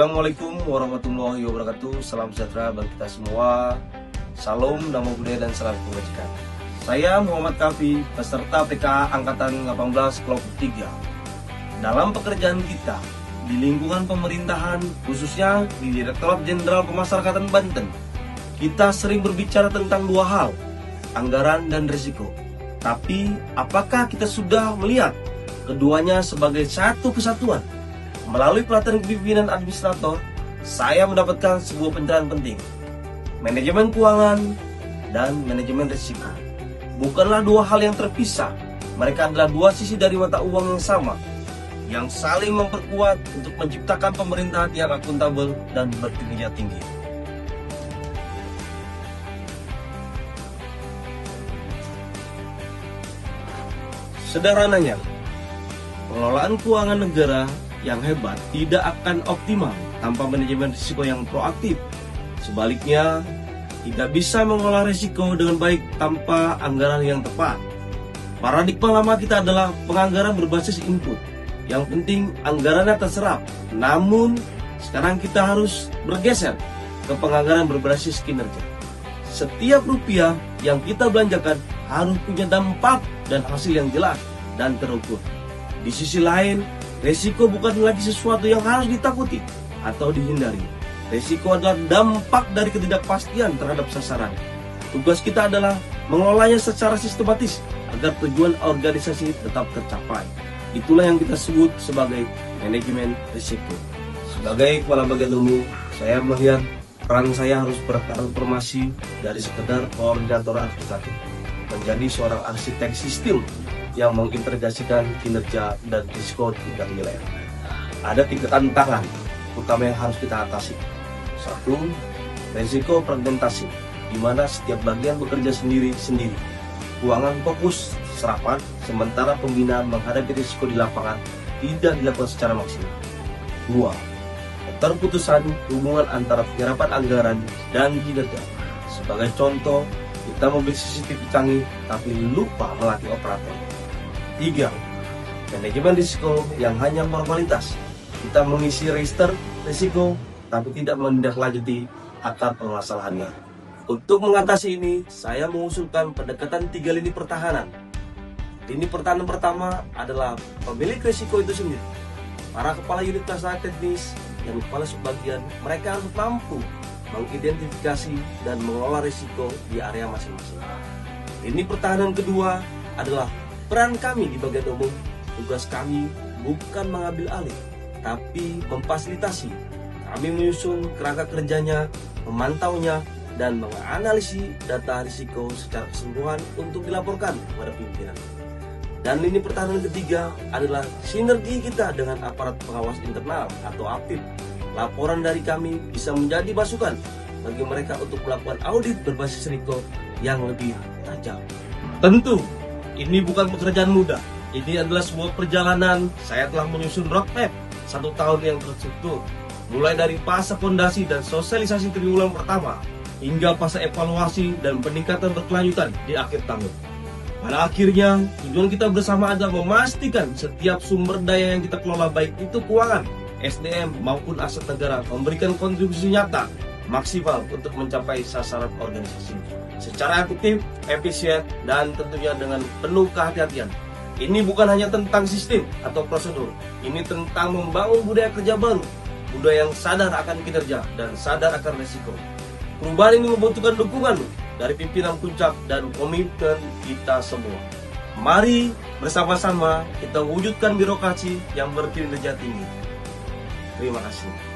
Assalamualaikum warahmatullahi wabarakatuh. Salam sejahtera bagi kita semua. Salam, namo buddhaya dan salam kebajikan. Saya Muhammad Kafi, peserta PKA Angkatan 18 Kelompok 3. Dalam pekerjaan kita di lingkungan pemerintahan, khususnya di Direktorat Jenderal Pemasyarakatan Banten, kita sering berbicara tentang dua hal, anggaran dan risiko. Tapi apakah kita sudah melihat keduanya sebagai satu kesatuan? Melalui pelatihan kepemimpinan administrator, saya mendapatkan sebuah pencerahan penting. Manajemen keuangan dan manajemen risiko bukanlah dua hal yang terpisah. Mereka adalah dua sisi dari mata uang yang sama, yang saling memperkuat untuk menciptakan pemerintahan yang akuntabel dan berkinerja tinggi. Sederhananya, pengelolaan keuangan negara yang hebat tidak akan optimal tanpa manajemen risiko yang proaktif. Sebaliknya, tidak bisa mengelola risiko dengan baik tanpa anggaran yang tepat. Paradigma lama kita adalah penganggaran berbasis input. Yang penting anggarannya terserap. Namun, sekarang kita harus bergeser ke penganggaran berbasis kinerja. Setiap rupiah yang kita belanjakan harus punya dampak dan hasil yang jelas dan terukur. Di sisi lain, resiko bukan lagi sesuatu yang harus ditakuti atau dihindari. Resiko adalah dampak dari ketidakpastian terhadap sasaran. Tugas kita adalah mengelolanya secara sistematis agar tujuan organisasi tetap tercapai. Itulah yang kita sebut sebagai manajemen risiko. Sebagai kepala bagian umum, saya melihat peran saya harus bertransformasi dari sekedar koordinator administratif menjadi seorang arsitek sistem yang mengintegrasikan kinerja dan risiko tingkat wilayah. Ada 3 tantangan utama yang harus kita atasi. 1. Risiko fragmentasi, di mana setiap bagian bekerja sendiri-sendiri. Keuangan fokus serapan, sementara pembinaan menghadapi risiko di lapangan tidak dilakukan secara maksimal. 2. Keterputusan hubungan antara penyerapan anggaran dan kinerja. Sebagai contoh, kita membeli CCTV canggih tapi lupa melatih operator. 3. Manajemen risiko yang hanya formalitas. Kita mengisi register risiko tapi tidak menindaklanjuti akar permasalahannya. Untuk mengatasi ini, saya mengusulkan pendekatan 3 lini pertahanan. Lini pertahanan pertama adalah pemilik risiko itu sendiri. Para kepala unit pelaksana teknis dan kepala subbagian, mereka harus mampu mengidentifikasi dan mengelola risiko di area masing-masing. Lini pertahanan kedua adalah peran kami di bagian umum. Tugas kami bukan mengambil alih, tapi memfasilitasi. Kami menyusun kerangka kerjanya, memantaunya, dan menganalisis data risiko secara keseluruhan untuk dilaporkan kepada pimpinan. Dan lini pertahanan ketiga adalah sinergi kita dengan aparat pengawas internal atau APIP. Laporan dari kami bisa menjadi masukan bagi mereka untuk melakukan audit berbasis risiko yang lebih tajam. Tentu, ini bukan pekerjaan mudah. Ini adalah sebuah perjalanan. Saya telah menyusun roadmap 1 tahun yang terstruktur, mulai dari fase fondasi dan sosialisasi triwulan pertama hingga fase evaluasi dan peningkatan berkelanjutan di akhir tahun. Pada akhirnya, tujuan kita bersama adalah memastikan setiap sumber daya yang kita kelola, baik itu keuangan, SDM maupun aset negara, memberikan kontribusi nyata maksimal untuk mencapai sasaran organisasi secara efektif, efisien, dan tentunya dengan penuh kehati-hatian. Ini bukan hanya tentang sistem atau prosedur, ini tentang membangun budaya kerja baru, budaya yang sadar akan kinerja dan sadar akan risiko. Perubahan ini membutuhkan dukungan dari pimpinan puncak dan komitmen kita semua. Mari bersama-sama kita wujudkan birokrasi yang berkinerja tinggi. Terima kasih.